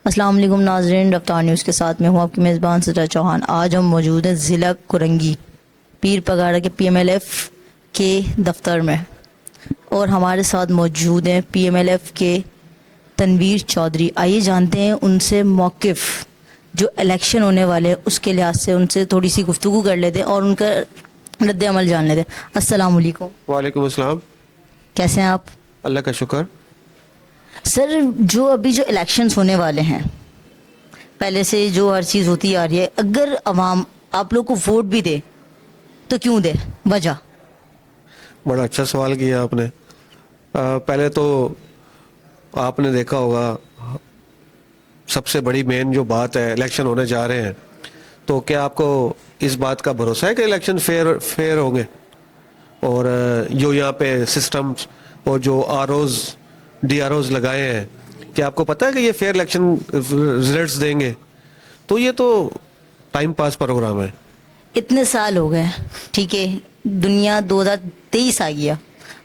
السلام علیکم ناظرین، رفتار نیوز کے ساتھ میں ہوں آپ کی میزبان سجا چوہان۔ آج ہم موجود ہیں ضلع کرنگی پیر پگاڑا کے پی ایم ایل ایف کے دفتر میں، اور ہمارے ساتھ موجود ہیں پی ایم ایل ایف کے تنویر چودھری۔ آئیے جانتے ہیں ان سے موقف جو الیکشن ہونے والے ہیں اس کے لحاظ سے، ان سے تھوڑی سی گفتگو کر لیتے ہیں اور ان کا رد عمل جان لیتے ہیں۔ السلام علیکم۔ وعلیکم السلام۔ کیسے ہیں آپ؟ اللہ کا شکر۔ سر، جو ابھی جو الیکشنز ہونے والے ہیں، پہلے سے جو ہر چیز ہوتی آ رہی ہے، اگر عوام آپ لوگ کو ووٹ بھی دے تو کیوں دے؟ وجہ؟ بڑا اچھا سوال کیا آپ نے۔ پہلے تو آپ نے دیکھا ہوگا سب سے بڑی مین جو بات ہے، الیکشن ہونے جا رہے ہیں، تو کیا آپ کو اس بات کا بھروسہ ہے کہ الیکشن فیئر ہوں گے؟ اور جو یہاں پہ سسٹمز اور جو R Os D R Os لگائے ہیں، کیا آپ کو پتہ ہے کہ یہ فیئر الیکشن رزلٹس دیں گے؟ تو یہ تو ٹائم پاس پروگرام ہے۔ اتنے سال ہو گئے، ٹھیک ہے، دنیا 2023 آ گیا،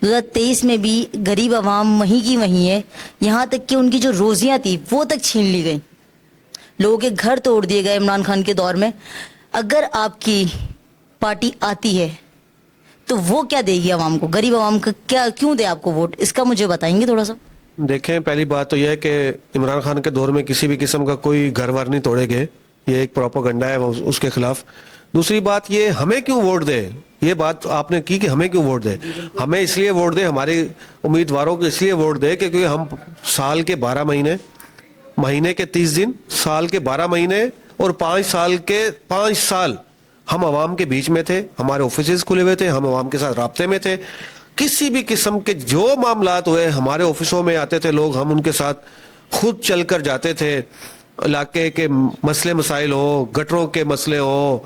2023 میں بھی غریب عوام وہیں کی وہیں ہے، یہاں تک کہ ان کی جو روزیاں تھی وہ تک چھین لی گئی، لوگوں کے گھر توڑ دیے گئے عمران خان کے دور میں۔ اگر آپ کی پارٹی آتی ہے تو وہ کیا دے گی عوام کو؟ غریب عوام کا کیا کیوں دے آپ کو ووٹ؟ اس کا مجھے بتائیں گے تھوڑا سا؟ دیکھیں، پہلی بات تو یہ ہے کہ عمران خان کے دور میں کسی بھی قسم کا کوئی گھر وار نہیں توڑے گئے، یہ ایک پروپیگنڈا ہے اس کے خلاف۔ دوسری بات یہ، ہمیں کیوں ووٹ دے، یہ بات آپ نے کی کہ ہمیں کیوں ووٹ دے۔ ہمیں اس لیے ووٹ دے، ہمارے امیدواروں کو اس لیے ووٹ دے کہ کیونکہ ہم سال کے 12 مہینے، مہینے کے 30 دن، سال کے 12 مہینے اور 5 سال کے 5 سال ہم عوام کے بیچ میں تھے، ہمارے آفیسز کھلے ہوئے تھے، ہم عوام کے ساتھ رابطے میں تھے، کسی بھی قسم کے جو معاملات ہوئے ہمارے آفسوں میں آتے تھے لوگ، ہم ان کے ساتھ خود چل کر جاتے تھے۔ علاقے کے مسئلے مسائل ہو، گٹروں کے مسئلے ہو،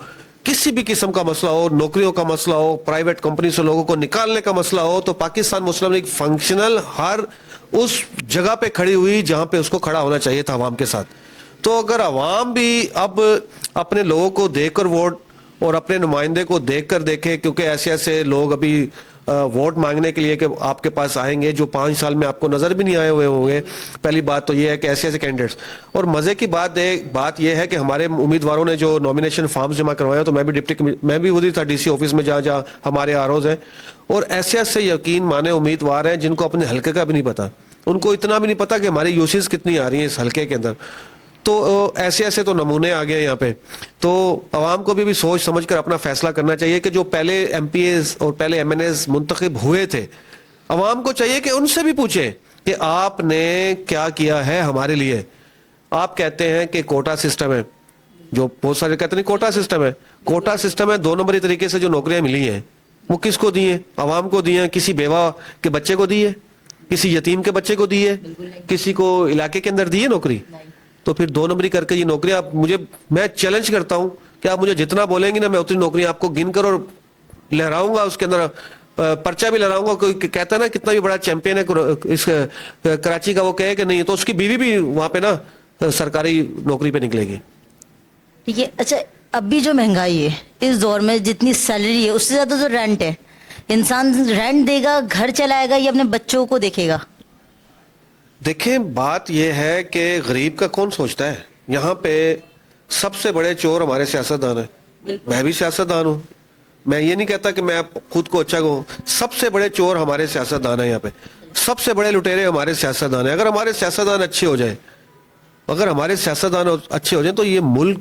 کسی بھی قسم کا مسئلہ ہو، نوکریوں کا مسئلہ ہو، پرائیویٹ کمپنی سے لوگوں کو نکالنے کا مسئلہ ہو، تو پاکستان مسلم لیگ فنکشنل ہر اس جگہ پہ کھڑی ہوئی جہاں پہ اس کو کھڑا ہونا چاہیے تھا عوام کے ساتھ۔ تو اگر عوام بھی اب اپنے لوگوں کو دیکھ کر ووٹ اور اپنے نمائندے کو دیکھ کر دیکھے، کیونکہ ایسے ایسے لوگ ابھی ووٹ مانگنے کے لیے کہ آپ کے پاس آئیں گے جو 5 سال میں آپ کو نظر بھی نہیں آئے ہوئے ہوں گے۔ پہلی بات تو یہ ہے کہ ایسے ایسے کینڈیڈیٹس، اور مزے کی بات یہ ہے کہ ہمارے امیدواروں نے جو نومینیشن فارمز جمع کروائے، تو میں بھی ادھر تھا ڈی سی آفس میں جہاں ہمارے آر اوز ہیں، اور ایسے ایسے یقین مانے امیدوار ہیں جن کو اپنے حلقے کا بھی نہیں پتا، ان کو اتنا بھی نہیں پتا کہ ہماری یوسز کتنی آ رہی ہیں اس حلقے کے اندر۔ تو ایسے ایسے تو نمونے آ گئے یہاں پہ۔ تو عوام کو بھی سوچ سمجھ کر اپنا فیصلہ کرنا چاہیے کہ جو پہلے ایم پی ایز اور پہلے ایم این ایز منتخب ہوئے تھے، عوام کو چاہیے کہ ان سے بھی پوچھیں کہ آپ نے کیا کیا ہے ہمارے لیے۔ آپ کہتے ہیں کہ کوٹا سسٹم ہے، جو بہت سارے کہتے ہیں کوٹا سسٹم ہے، کوٹا سسٹم ہے، 2 نمبری طریقے سے جو نوکریاں ملی ہیں وہ کس کو دی ہیں؟ عوام کو دی ہیں؟ کسی بیوہ کے بچے کو دی ہے؟ کسی یتیم کے بچے کو دی ہے؟ کسی کو علاقے کے اندر دی ہے نوکری؟ تو پھر 2 نمبری کر کے یہ نوکریاں میں چیلنج کرتا ہوں کہ آپ مجھے جتنا بولیں گے نا، میں اتنی نوکریاں آپ کو گن کر اور لہراؤں گا، اس کے اندر پرچہ بھی لہراؤں گا۔ کوئی کہتا ہے نا کتنا بھی بڑا چیمپئن ہے اس کراچی کا، وہ کہے کہ نہیں تو اس کی بیوی بھی وہاں پہ نا سرکاری نوکری پہ نکلے گی۔ ٹھیک ہے، اچھا، ابھی جو مہنگائی ہے اس دور میں، جتنی سیلری ہے اس سے زیادہ جو رینٹ ہے، انسان رینٹ دے گا، گھر چلائے گا یا اپنے بچوں کو دیکھے گا؟ دیکھیں، بات یہ ہے کہ غریب کا کون سوچتا ہے؟ یہاں پہ سب سے بڑے چور ہمارے سیاستدان ہیں۔ میں بھی سیاستدان ہوں، میں یہ نہیں کہتا کہ میں خود کو اچھا کہوں، سب سے بڑے چور ہمارے سیاستدان ہیں، یہاں پہ سب سے بڑے لٹیرے ہمارے سیاستدان ہیں۔ اگر ہمارے سیاستدان اچھے ہو جائیں، اگر ہمارے سیاستدان اچھے ہو جائیں، تو یہ ملک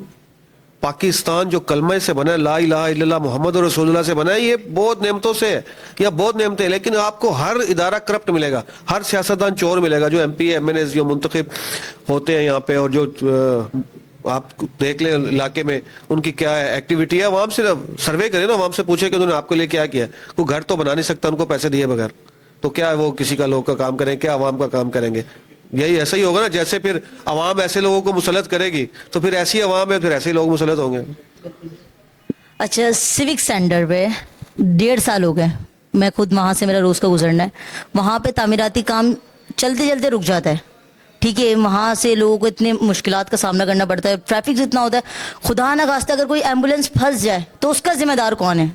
پاکستان جو کلمہ سے بنا ہے، لا الہ الا اللہ محمد رسول اللہ سے بنا ہے، یہ بہت نعمتوں سے ہے، یہ بہت نعمتیں ہیں، لیکن آپ کو ہر ادارہ کرپٹ ملے گا، ہر سیاستدان چور ملے گا۔ جو M P M N A's جو منتخب ہوتے ہیں یہاں پہ، اور جو آپ دیکھ لیں علاقے میں ان کی کیا ایکٹیویٹی ہے، عوام سے سروے کریں نا، عوام سے پوچھیں کہ انہوں نے آپ کے لیے کیا کیا۔ کوئی گھر تو بنا نہیں سکتا ان کو پیسے دیے بغیر، تو کیا وہ کسی کا لوگ کا کام کریں، کیا عوام کا کام کریں گے؟ یہی ایسا ہی ہوگا نا، جیسے پھر عوام ایسے لوگوں کو مسلط کرے گی تو پھر ایسی عوام ہے، پھر ایسے ہی لوگ مسلط ہوں گے۔ اچھا، سیوک سینٹر پہ 1.5 سال ہو گئے، میں خود وہاں سے میرا روز کا گزرنا ہے، وہاں پہ تعمیراتی کام چلتے چلتے رک جاتا ہے، ٹھیک ہے، وہاں سے لوگوں کو اتنے مشکلات کا سامنا کرنا پڑتا ہے، ٹریفک اتنا ہوتا ہے، خدا نہ خواستہ اگر کوئی ایمبولینس پھنس جائے تو اس کا ذمہ دار کون ہے؟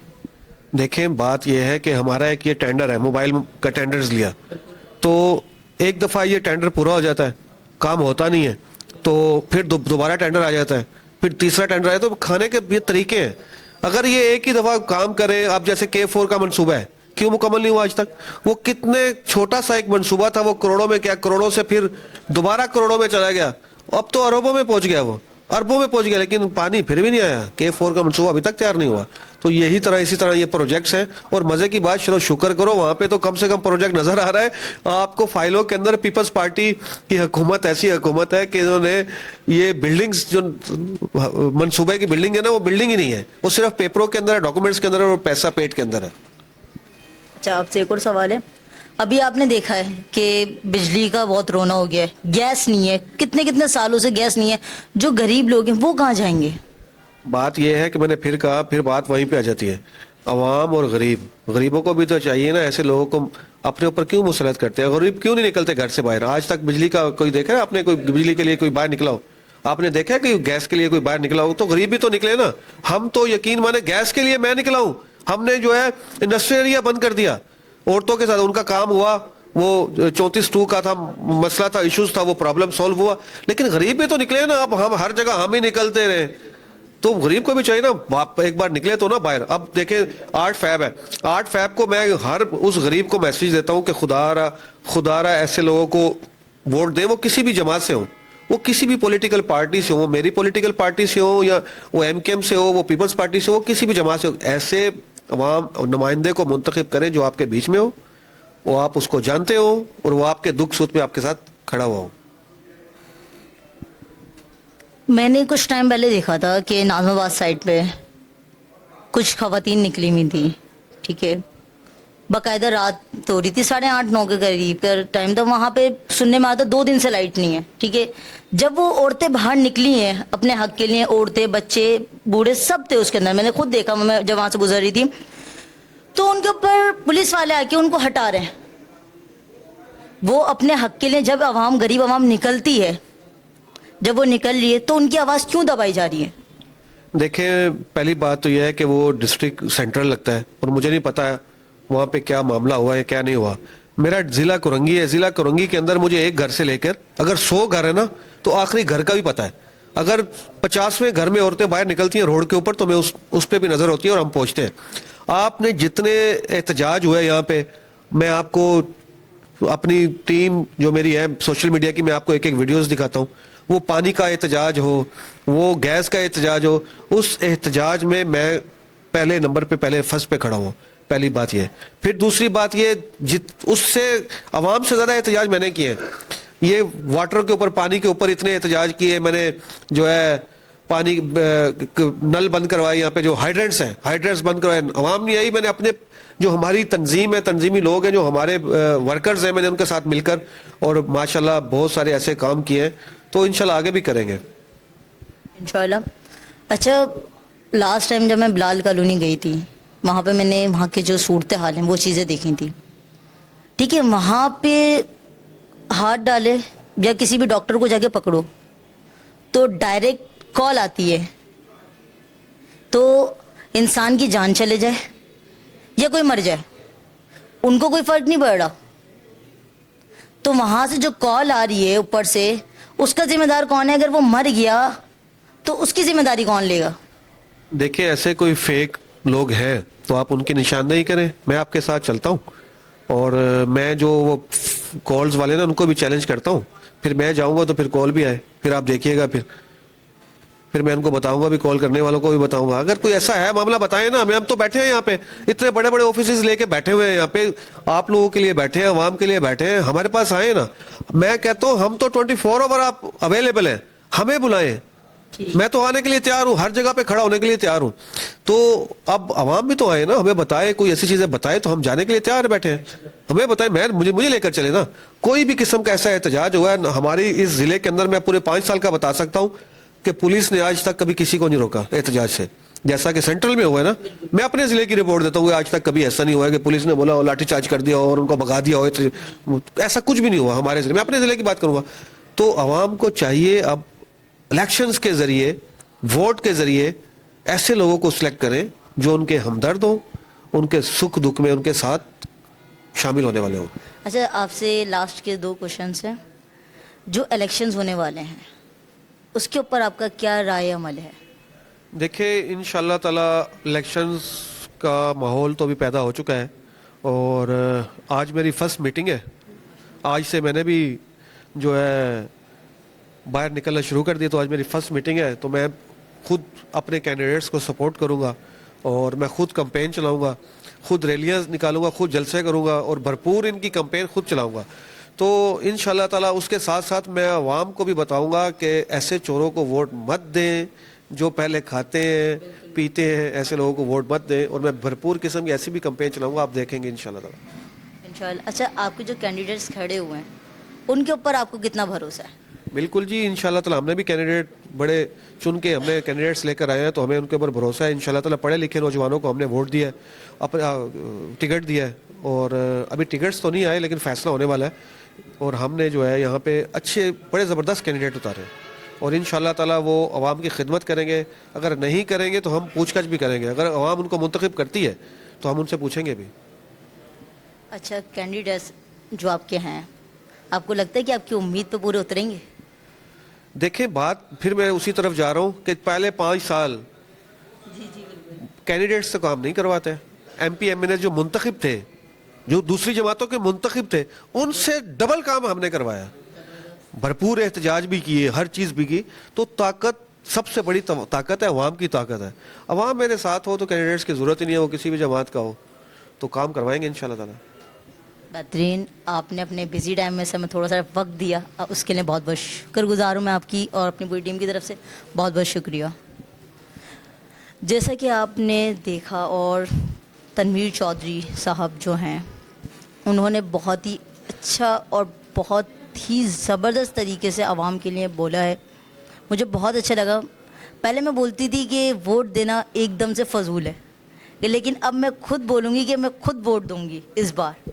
دیکھیں، بات یہ ہے کہ ہمارا ایک یہ ٹینڈر ہے، موبائل کا ٹینڈرز لیا، تو ایک دفعہ یہ ٹینڈر پورا ہو جاتا ہے، کام ہوتا نہیں ہے، تو پھر دوبارہ ٹینڈر آ جاتا ہے, پھر تیسرا ٹینڈر آیا, تو کھانے کے یہ طریقے ہیں. اگر یہ ایک ہی دفعہ کام کرے, اب جیسے K4 کا منصوبہ ہے, کیوں مکمل نہیں ہوا آج تک؟ وہ کتنے چھوٹا سا ایک منصوبہ تھا, وہ کروڑوں میں, کیا کروڑوں سے پھر دوبارہ کروڑوں میں چلا گیا, اب تو اربوں میں پہنچ گیا, وہ اربوں میں پہنچ گیا, لیکن پانی پھر بھی نہیں آیا. K4 کا منصوبہ ابھی تک تیار نہیں ہوا. تو یہی طرح اسی طرح یہ پروجیکٹس ہیں. اور مزے کی بات, چلو شکر کرو وہاں پہ تو کم سے کم پروجیکٹ نظر آ رہا ہے آپ کو فائلوں کے اندر. پیپلز پارٹی کی حکومت ایسی حکومت ہے کہ انہوں نے یہ بلڈنگز, جو منصوبے کی بلڈنگ ہے نا, وہ بلڈنگ ہی نہیں ہے, وہ صرف پیپروں کے اندر ہے, ڈاکومنٹس کے اندر ہے, اور پیسہ پیٹ کے اندر ہے. اچھا, آپ سے ایک اور سوال ہے. ابھی آپ نے دیکھا ہے کہ بجلی کا بہت رونا ہو گیا ہے, گیس نہیں ہے, کتنے سالوں سے گیس نہیں ہے. جو غریب لوگ ہیں وہ کہاں جائیں گے؟ بات یہ ہے کہ میں نے پھر کہا, پھر بات وہیں پہ آ جاتی ہے, عوام اور غریب. غریبوں کو بھی تو چاہیے نا, ایسے لوگوں کو اپنے اوپر کیوں مسلط کرتے ہیں؟ غریب کیوں نہیں نکلتے گھر سے باہر؟ آج تک بجلی کا کوئی دیکھا ہے آپ نے؟ کوئی بجلی کے لیے کوئی باہر نکلا ہو آپ نے دیکھا ہے کہ گیس کے لیے کوئی باہر نکلا ہو؟ تو غریب بھی تو نکلے نا. ہم تو یقین مانے گیس کے لیے میں نکلا ہوں, ہم نے جو ہے انڈسٹریل ایریا بند کر دیا عورتوں کے ساتھ, ان کا کام ہوا, وہ 34(2) کا تھا مسئلہ تھا, ایشوز تھا, وہ پرابلم سولو ہوا. لیکن غریب بھی تو نکلے نا. اب ہم ہر جگہ ہم ہی نکلتے رہے, تو غریب کو بھی چاہیے نا ایک بار نکلے تو نا باہر. اب دیکھیں 8 فیب ہے, 8 فیب کو میں ہر اس غریب کو میسیج دیتا ہوں کہ خدا را ایسے لوگوں کو ووٹ دیں, وہ کسی بھی جماعت سے ہوں, وہ کسی بھی پولیٹیکل پارٹی سے ہوں, میری پولیٹیکل پارٹی سے ہوں, یا وہ MKM سے ہو, وہ پیپلز پارٹی سے ہو, کسی بھی جماعت سے ہو. ایسے عوام نمائندے کو منتخب کریں جو آپ کے بیچ میں ہو, وہ آپ اس کو جانتے ہو, اور وہ آپ کے دکھ سکھ میں آپ کے ساتھ کھڑا ہوا ہو. میں نے کچھ ٹائم پہلے دیکھا تھا کہ ناظم آباد سائڈ پہ کچھ خواتین نکلی ہوئی تھی, ٹھیک ہے, باقاعدہ رات ہو رہی تھی, 8:30-9 کے قریب کا ٹائم تھا. وہاں پہ سننے میں آتا 2 دن سے لائٹ نہیں ہے, ٹھیک ہے. جب وہ عورتیں باہر نکلی ہیں اپنے حق کے لیے, عورتیں, بچے, بوڑھے سب تھے اس کے اندر, میں نے خود دیکھا, میں جب وہاں سے گزر رہی تھی, تو ان کے اوپر پولیس والے آ کے ان کو ہٹا رہے ہیں. وہ اپنے حق کے لیے, جب عوام, غریب عوام نکلتی ہے, جب وہ نکل رہی ہے, تو ان کی آواز کیوں دبائی جا رہی ہے؟ دیکھیں, پہلی بات تو یہ ہے کہ وہ ڈسٹرکٹ سینٹرل لگتا ہے, اور مجھے نہیں پتا وہاں پہ کیا معاملہ ہوا ہے کیا نہیں ہوا. میرا ضلع کرنگی ہے, ضلع کرنگی کے اندر مجھے ایک گھر سے لے کر اگر 100 گھر ہے نا, تو آخری گھر کا بھی پتا ہے. اگر 50ویں گھر میں عورتیں باہر نکلتی ہیں روڈ کے اوپر, تو میں اس پہ بھی نظر ہوتی ہے, اور ہم پہنچتے ہیں. آپ نے جتنے احتجاج ہوئے یہاں پہ, میں آپ کو اپنی ٹیم جو میری ہے سوشل میڈیا کی, میں آپ کو ایک ویڈیوز دکھاتا ہوں. وہ پانی کا احتجاج ہو, وہ گیس کا احتجاج ہو, اس احتجاج میں پہلے نمبر پہ, پہلے فرسٹ پہ کھڑا ہوں. پہلی بات یہ. پھر دوسری بات یہ, اس سے عوام سے زیادہ احتجاج میں نے کیے. یہ واٹر کے اوپر, پانی کے اوپر اتنے احتجاج کیے میں نے, جو ہے پانی نل بند کروائے, یہاں پہ جو ہائیڈرنٹس ہیں ہائیڈرنٹس بند کروائے, عوام نہیں آئی. میں نے اپنے جو ہماری تنظیم ہے, تنظیمی لوگ ہیں جو ہمارے ورکرز ہیں, میں نے ان کے ساتھ مل کر, اور ماشاءاللہ بہت سارے ایسے کام کیے ہیں, تو انشاءاللہ آگے بھی کریں گے انشاءاللہ. اچھا, لاسٹ ٹائم جب میں بلال کالونی گئی تھی, وہاں پہ میں نے وہاں کے جو صورتحال ہیں وہ چیزیں دیکھی تھی, ٹھیک ہے. وہاں پہ ہاتھ ڈالے یا کسی بھی ڈاکٹر کو جا کے پکڑو تو ڈائریکٹ کال آتی ہے, تو انسان کی جان چلے جائے یا کوئی مر جائے, ان کو کوئی فرق نہیں پڑ رہا. تو وہاں سے جو کال آ رہی ہے اوپر سے, اس کا ذمہ دار کون ہے؟ اگر وہ مر گیا تو اس کی ذمہ داری کون لے گا؟ دیکھیں, ایسے کوئی فیک لوگ ہیں تو آپ ان کی نشاندہی کریں, میں آپ کے ساتھ چلتا ہوں, اور میں جو وہ کالز والے نا ان کو بھی چیلنج کرتا ہوں. پھر میں جاؤں گا تو پھر کال بھی آئے, پھر آپ دیکھیے گا, پھر میں ان کو بتاؤں گا بھی, کال کرنے والوں کو بھی بتاؤں گا. اگر کوئی ایسا ہے معاملہ بتائیں نا ہمیں, ہم تو بیٹھے ہیں یہاں پہ, اتنے بڑے بڑے آفیسز لے کے بیٹھے ہوئے ہیں یہاں پہ, آپ لوگوں کے لیے بیٹھے ہیں, عوام کے لیے بیٹھے ہیں, ہمارے پاس آئے نا. میں کہتا ہوں ہم تو 24 اوور آپ اویلیبل ہیں, ہمیں بلائیں, میں تو آنے کے لیے تیار ہوں, ہر جگہ پہ کھڑا ہونے کے لیے تیار ہوں. تو اب عوام بھی تو آئے نا, ہمیں بتائے, کوئی ایسی چیزیں بتائے تو ہم جانے کے لیے تیار بیٹھے ہیں. ہمیں بتائے, مجھے لے کر چلے نا. کوئی بھی قسم کا ایسا احتجاج ہوا ہے ہماری اس ضلع کے اندر, میں پورے 5 سال کا بتا سکتا ہوں کہ پولیس نے آج تک کبھی کسی کو نہیں روکا احتجاج سے, جیسا کہ سینٹرل میں ہوا ہے نا. میں اپنے ضلع کی رپورٹ دیتا ہوں, آج تک کبھی ایسا نہیں ہوا ہے کہ پولیس نے بولا لاٹھی چارج کر دیا اور ان کو بھگا دیا ہو, ایسا کچھ بھی نہیں ہوا ہمارے ضلع میں. اپنے ضلع کی بات کروں گا. تو عوام کو چاہیے اب الیکشنز کے ذریعے, ووٹ کے ذریعے ایسے لوگوں کو سلیکٹ کریں جو ان کے ہمدرد ہوں, ان کے سکھ دکھ میں ان کے ساتھ شامل ہونے والے ہوں. اچھا, آپ سے لاسٹ کے 2 کوشچنس ہیں. جو الیکشنز ہونے والے ہیں, اس کے اوپر آپ کا کیا رائے عمل ہے؟ دیکھیں انشاءاللہ تعالی الیکشنز کا ماحول تو ابھی پیدا ہو چکا ہے، اور آج میری فرسٹ میٹنگ ہے. آج سے میں نے بھی جو ہے باہر نکلنا شروع کر دیا، تو آج میری فرسٹ میٹنگ ہے. تو میں خود اپنے کینڈیڈیٹس کو سپورٹ کروں گا، اور میں خود کمپین چلاؤں گا، خود ریلیاں نکالوں گا، خود جلسے کروں گا، اور بھرپور ان کی کمپین خود چلاؤں گا. تو انشاءاللہ تعالیٰ اس کے ساتھ ساتھ میں عوام کو بھی بتاؤں گا کہ ایسے چوروں کو ووٹ مت دیں جو پہلے کھاتے ہیں پیتے ہیں، ایسے لوگوں کو ووٹ مت دیں. اور میں بھرپور قسم کی ایسی بھی کمپین چلاؤں گا، آپ دیکھیں گے انشاءاللہ تعالیٰ. انشاءاللہ. اچھا، آپ کے جو کینڈیڈیٹس کھڑے ہوئے ہیں ان کے اوپر آپ کو کتنا بھروسہ ہے؟ بالکل جی، انشاءاللہ تعالیٰ ہم نے بھی کینڈیڈیٹ بڑے چن کے ہم نے کینڈیڈیٹس لے کر آئے ہیں، تو ہمیں ان کے اوپر بھروسہ ہے. انشاءاللہ تعالیٰ پڑھے لکھے نوجوانوں کو ہم نے ووٹ دیا ہے، اپنا ٹکٹ دیا ہے، اور ابھی ٹکٹس تو نہیں آئے لیکن فیصلہ ہونے والا ہے. اور ہم نے جو ہے یہاں پہ اچھے بڑے زبردست کینڈیڈیٹ اتارے، اور انشاءاللہ تعالیٰ وہ عوام کی خدمت کریں گے. اگر نہیں کریں گے تو ہم پوچھ گچھ بھی کریں گے. اگر عوام ان کو منتخب کرتی ہے تو ہم ان سے پوچھیں گے بھی. اچھا، کینڈیڈیٹس جو آپ کے ہیں، آپ کو لگتا ہے کہ آپ کی امید پہ پورے اتریں گے؟ دیکھیں بات پھر میں اسی طرف جا رہا ہوں کہ پہلے 5 سال کینڈیڈیٹ سے کام نہیں کرواتے. ایم پی ایم این اے جو منتخب تھے، جو دوسری جماعتوں کے منتخب تھے، ان سے ڈبل کام ہم نے کروایا، بھرپور احتجاج بھی کیے، ہر چیز بھی کی. تو طاقت سب سے بڑی طاقت ہے عوام کی طاقت ہے. عوام میرے ساتھ ہو تو کینڈیڈیٹس کی ضرورت ہی نہیں ہے، وہ کسی بھی جماعت کا ہو تو کام کروائیں گے انشاءاللہ تعالیٰ. بہترین. آپ نے اپنے بزی ٹائم میں سے ہمیں تھوڑا سا وقت دیا، اس کے لیے بہت بہت شکر گزار ہوں میں آپ کی اور اپنی پوری ٹیم کی طرف سے. بہت بہت شکریہ. جیسا کہ آپ نے دیکھا، اور تنویر چودھری صاحب جو ہیں انہوں نے بہت ہی اچھا اور بہت ہی زبردست طریقے سے عوام کے لیے بولا ہے. مجھے بہت اچھا لگا. پہلے میں بولتی تھی کہ ووٹ دینا ایک دم سے فضول ہے، لیکن اب میں خود بولوں گی کہ میں خود ووٹ دوں گی اس بار.